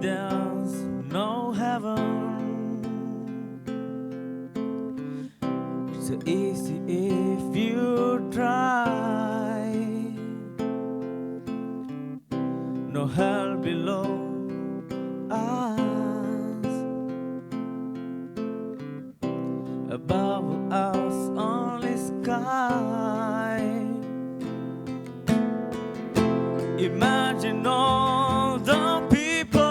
there's no heaven. It's so easy if you try. No hell below us, above us only sky. Imagine all the people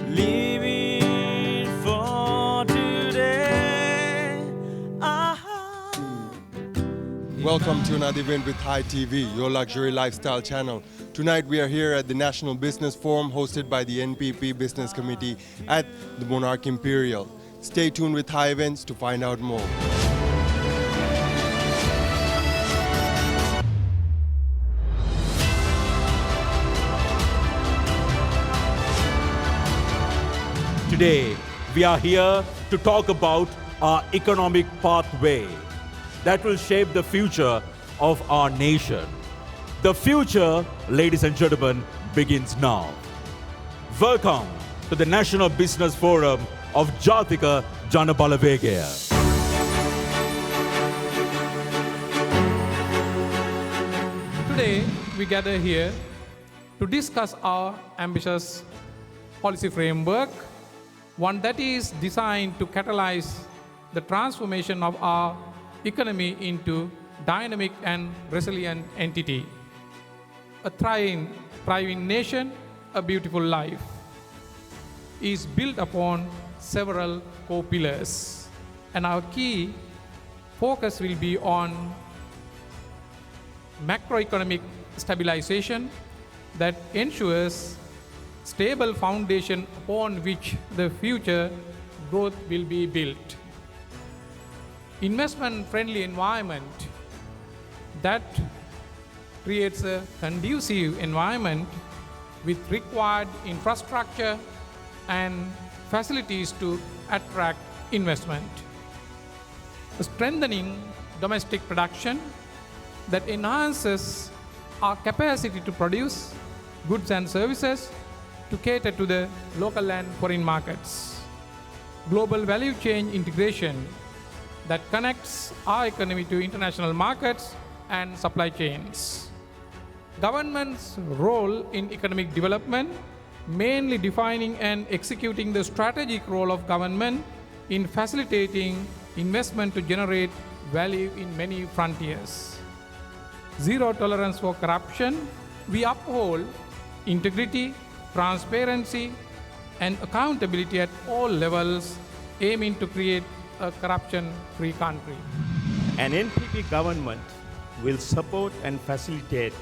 living for today. Welcome to another event with Hi TV, your luxury lifestyle channel. Tonight we are here at the National Business Forum hosted by the NPP Business Committee at the Monarch Imperial. Stay tuned with Hi Events to find out more. Today, we are here to talk about our economic pathway that will shape the future of our nation. The future, ladies and gentlemen, begins now. Welcome to the National Business Forum of Jatika Janabalavegaya. Today, we gather here to discuss our ambitious policy framework, one that is designed to catalyze the transformation of our economy into dynamic and resilient entity. A thriving nation, a beautiful life, is built upon several core pillars, and our key focus will be on macroeconomic stabilization that ensures stable foundation upon which the future growth will be built. Investment-friendly environment that creates a conducive environment with required infrastructure and facilities to attract investment. A strengthening domestic production that enhances our capacity to produce goods and services to cater to the local and foreign markets. Global value chain integration that connects our economy to international markets and supply chains. Government's role in economic development, mainly defining and executing the strategic role of government in facilitating investment to generate value in many frontiers. Zero tolerance for corruption. We uphold integrity, transparency, and accountability at all levels, aiming to create a corruption-free country. An NPP government will support and facilitate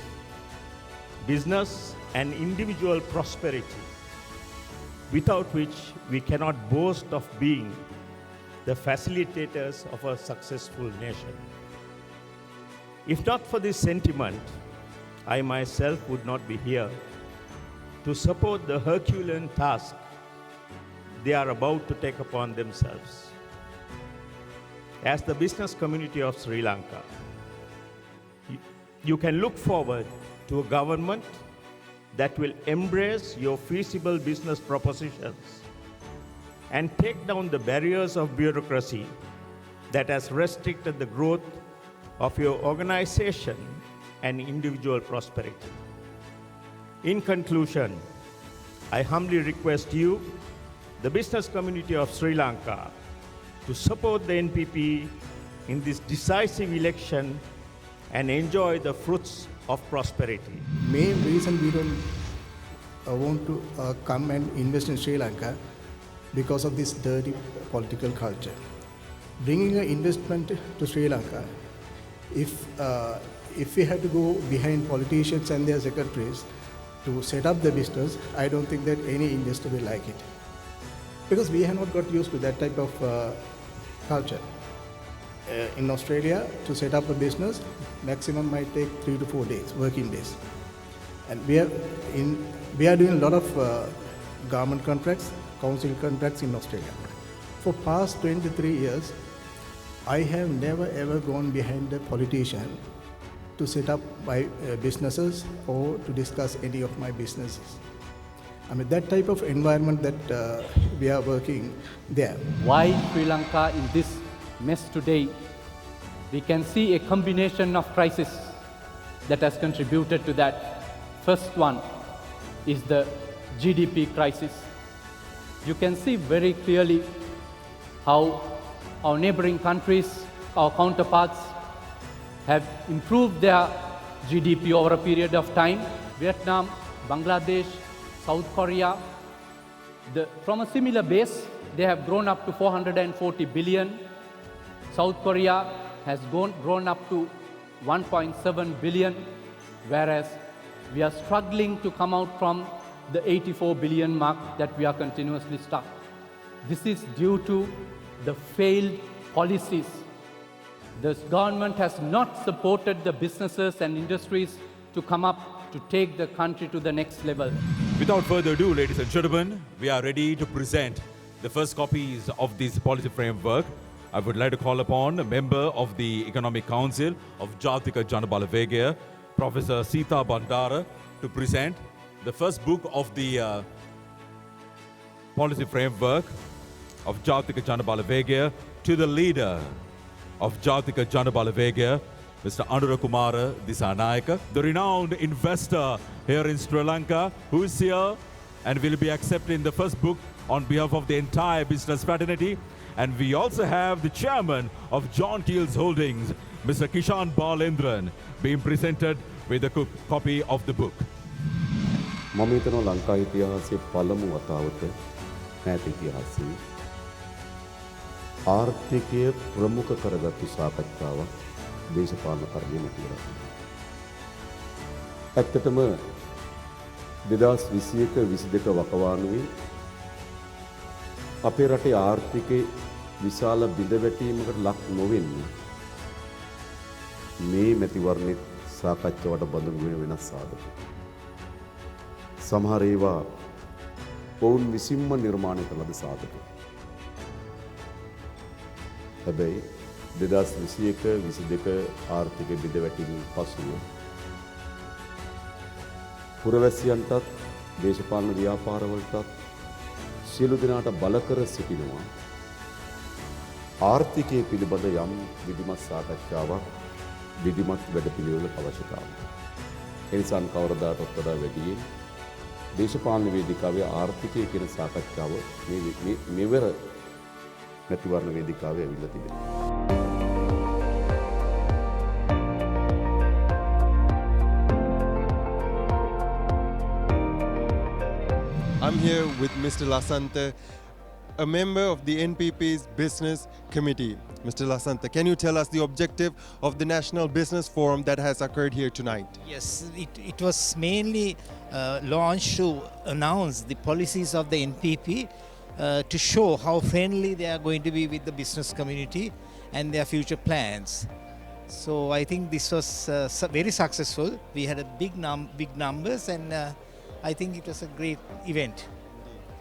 business and individual prosperity, without which we cannot boast of being the facilitators of a successful nation. If not for this sentiment, I myself would not be here to support the Herculean task they are about to take upon themselves. As the business community of Sri Lanka, you can look forward to a government that will embrace your feasible business propositions and take down the barriers of bureaucracy that has restricted the growth of your organization and individual prosperity. In conclusion, I humbly request you, the business community of Sri Lanka, to support the NPP in this decisive election and enjoy the fruits of prosperity. Main reason we don't want to come and invest in Sri Lanka because of this dirty political culture. Bringing an investment to Sri Lanka, if we had to go behind politicians and their secretaries to set up the business, I don't think that any investor will like it. Because we have not got used to that type of culture. In Australia, to set up a business, maximum might take 3 to 4 days, working days. And we are doing a lot of government contracts, council contracts in Australia. For past 23 years, I have never ever gone behind a politician to set up my businesses or to discuss any of my businesses. I mean, that type of environment that we are working there. Why Sri Lanka in this mess today? We can see a combination of crises that has contributed to that. First one is the GDP crisis. You can see very clearly how our neighboring countries, our counterparts, have improved their GDP over a period of time. Vietnam, Bangladesh, South Korea, from a similar base, they have grown up to 440 billion. South Korea has grown up to 1.7 billion, whereas we are struggling to come out from the 84 billion mark that we are continuously stuck. This is due to the failed policies. The government has not supported the businesses and industries to come up to take the country to the next level. Without further ado, ladies and gentlemen, we are ready to present the first copies of this policy framework. I would like to call upon a member of the Economic Council of Jatika Janabala Vegaya, Professor Sita Bandara, to present the first book of the policy framework of Jatika Janabala Vegaya to the leader of Jatika Janabala Vegaya, Mr. Anurakumara Disanayaka, the renowned investor here in Sri Lanka, who is here and will be accepting the first book on behalf of the entire business fraternity. And we also have the chairman of John Keel's Holdings, Mr. Kishan Balendran, being presented with a copy of the book. මම හිතනවා ලංකා ඉතිහාසයේ පළමු වතාවට නැති ඉතිහාසයේ ආර්ථිකය ප්‍රමුඛ කරගත්තු සාකච්ඡාවක් දේශපාලන කර්මයේ නැතිලා. ඇත්තටම 2021-22 වකවානුවේ අපේ රටේ ආර්ථිකයේ විශාල බිඳවැටීමකට ලක් නොවෙන්නේ මේ මැතිවරණයේ සාකච්ඡාවට බඳුන් වෙන වෙනස් සාධක. සමහර ඒවා ඔවුන් විසින්ම නිර්මාණය කළ ලද සාධක. හැබැයි 2021-22 ආර්ථික බිඳවැටීමෙන් පසුව පුරවැසියන්ටත් දේශපාලන ව්‍යාපාරවලටත් සියලු දෙනාට බල කර සිටිනවා ආර්ථිකයේ පිළිබඳ යම් විධිමත් සාකච්ඡාවක් විධිමත් වැඩපිළිවෙලක අවශ්‍යතාවය. ඒ නිසා කවරදාටත් වඩා වැඩියෙන් දේශපාලන වේදිකාවේ ආර්ථිකය කියන සාකච්ඡාව මෙවර මැතිවරණ වේදිකාවේ ඇවිල්ලා තිබෙනවා. I'm here with Mr. Lasanta, a member of the NPP's Business Committee. Mr. Lasanta, can you tell us the objective of the National Business Forum that has occurred here tonight? Yes, it was mainly launched to announce the policies of the NPP to show how friendly they are going to be with the business community and their future plans. So I think this was very successful. We had a big numbers, and I think it was a great event.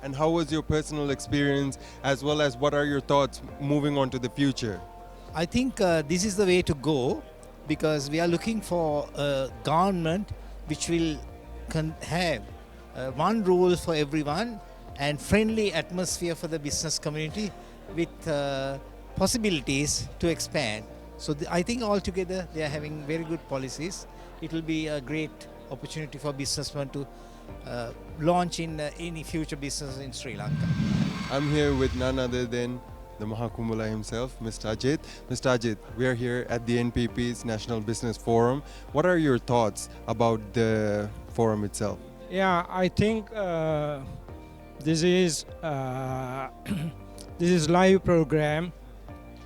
And how was your personal experience, as well as what are your thoughts moving on to the future? I think this is the way to go, because we are looking for a government which will have one rule for everyone and friendly atmosphere for the business community with possibilities to expand. So I think altogether they are having very good policies. It will be a great opportunity for businessmen to launch in any future business in Sri Lanka. I'm here with none other than the Mahakumbhala himself, Mr. Ajit. Mr. Ajit, we are here at the NPP's National Business Forum. What are your thoughts about the forum itself? Yeah, I think this is live program,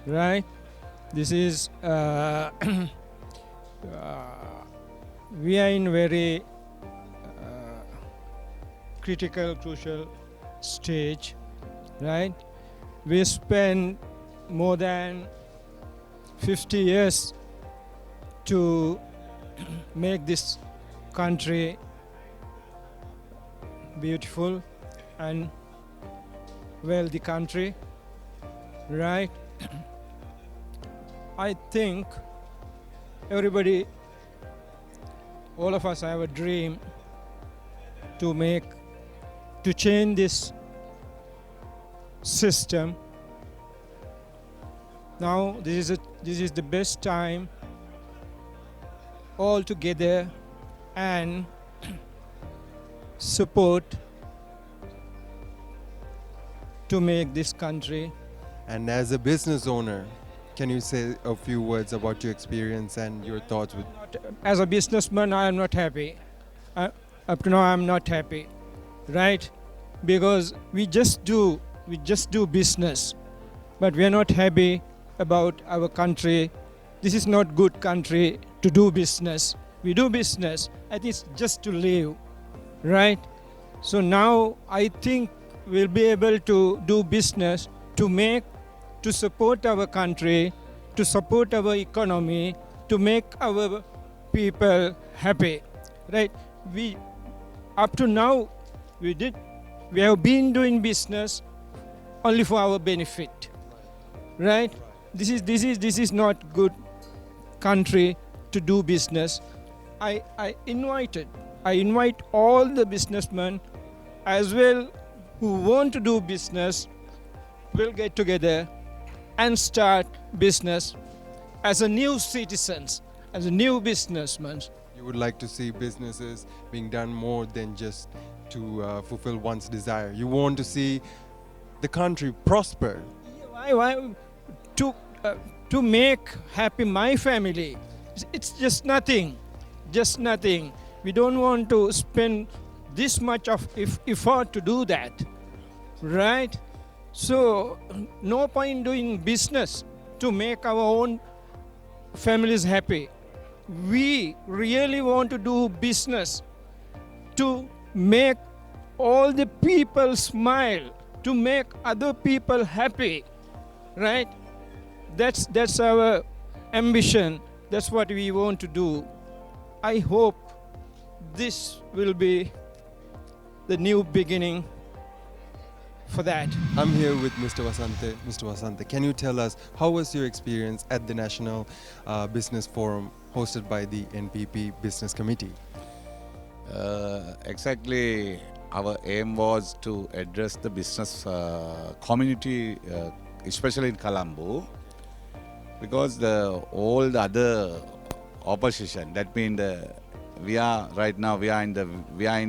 right? This is we are in very crucial stage, right? We spent more than 50 years to make this country beautiful and wealthy country, right? I think everybody all of us have a dream to change this system. Now this is the best time all together and support to make this country. And as a business owner, can you say a few words about your experience and your thoughts with? As a businessman, I am not happy. Up to now, I am not happy, right? Because we just do business, but we are not happy about our country. This is not good country to do business. We do business, and it's just to live, right? So now I think we'll be able to do business to support our country, to support our economy, to make our people happy, right? Up to now, we have been doing business only for our benefit, right? This is not good country to do business. I invite all the businessmen as well who want to do business. Will get together and start business as a new citizens, as a new businessmen. You would like to see businesses being done more than just to fulfill one's desire. You want to see the country prosper. Why to make happy my family? It's just nothing. We don't want to spend this much of effort to do that, right? So no point doing business to make our own families happy. We really want to do business to make all the people smile, to make other people happy, right? That's our ambition. That's what we want to do. I hope this will be the new beginning for that. I'm here with Mr. Vasante. Mr. Vasante, can you tell us how was your experience at the National Business Forum hosted by the NPP Business Committee? Exactly, our aim was to address the business community, especially in Colombo, because all the other opposition, that means we are in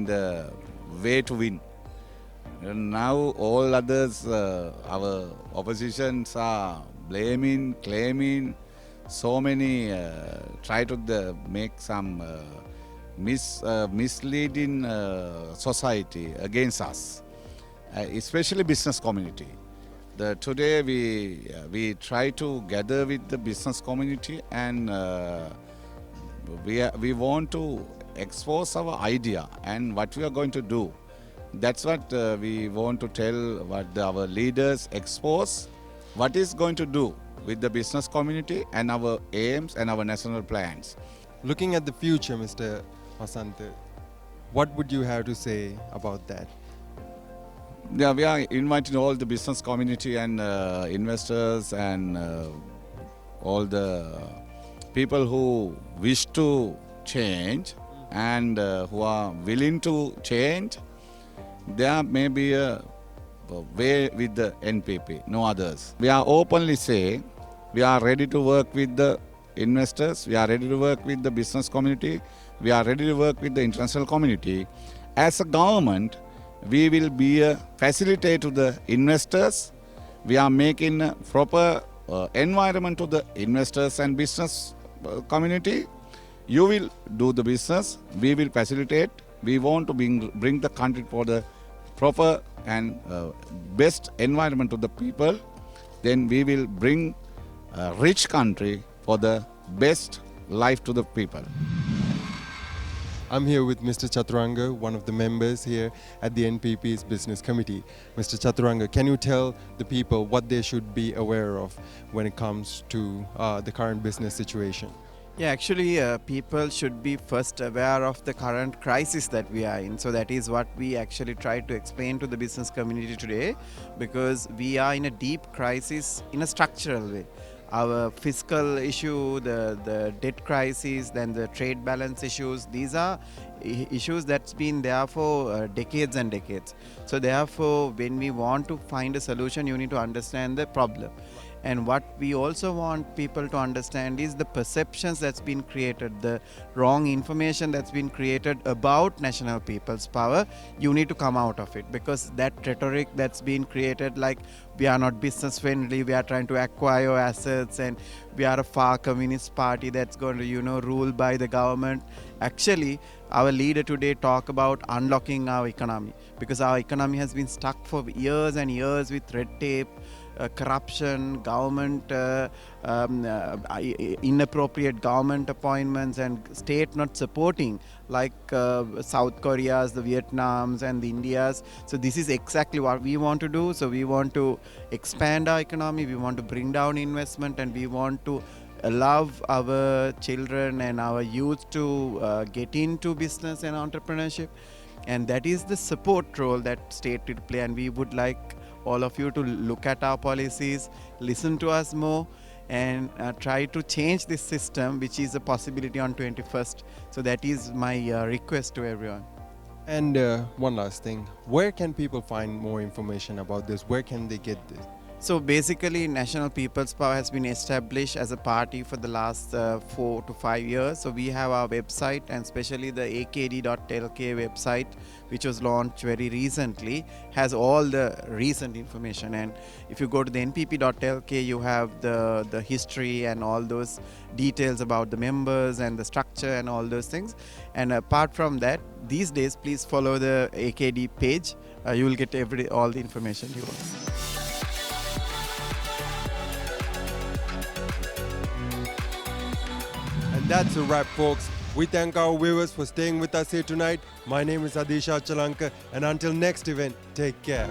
the way to win. And now all others, our oppositions are blaming, claiming, so many try to make some misleading society against us, especially business community. Today we try to gather with the business community and we want to expose our idea and what we are going to do. That's what we want to tell, what our leaders expose, what is going to do with the business community and our aims and our national plans. Looking at the future, Mr. Vasante, what would you have to say about that? Yeah, we are inviting all the business community and investors and all the people who wish to change and who are willing to change. There may be a way with the NPP, no others. We are openly saying we are ready to work with the investors, we are ready to work with the business community, we are ready to work with the international community. As a government, we will be a facilitator to the investors. We are making a proper environment to the investors and business community. You will do the business, we will facilitate. We want to bring the country for the proper and best environment to the people. Then we will bring a rich country for the best life to the people. I'm here with Mr. Chaturanga, one of the members here at the NPP's Business Committee. Mr. Chaturanga, can you tell the people what they should be aware of when it comes to the current business situation? Yeah, actually, people should be first aware of the current crisis that we are in. So that is what we actually try to explain to the business community today, because we are in a deep crisis in a structural way. our fiscal issue, the debt crisis, then the trade balance issues. These are issues that's been there for decades and decades. So therefore, when we want to find a solution, you need to understand the problem. And what we also want people to understand is the perceptions that's been created, the wrong information that's been created about National People's Power. You need to come out of it, because that rhetoric that's been created, like we are not business friendly, we are trying to acquire assets, and we are a far communist party that's going to, rule by the government. Actually, our leader today talk about unlocking our economy, because our economy has been stuck for years and years with red tape, corruption, government, inappropriate government appointments, and state not supporting, like South Korea's, the Vietnams and the India's. So this is exactly what we want to do. So we want to expand our economy, we want to bring down investment, and we want to allow our children and our youth to get into business and entrepreneurship. And that is the support role that state will play, and we would like all of you to look at our policies, listen to us more, and try to change this system, which is a possibility on 21st. So that is my request to everyone. And one last thing, where can people find more information about this? Where can they get this? So basically, National People's Power has been established as a party for the last 4 to 5 years. So we have our website, and especially the akd.lk website, which was launched very recently, has all the recent information. And if you go to the npp.lk, you have the history and all those details about the members and the structure and all those things. And apart from that, these days, please follow the AKD page. You will get all the information you want. And that's a wrap, folks. We thank our viewers for staying with us here tonight. My name is Adisha Chalanka, and until next event, take care.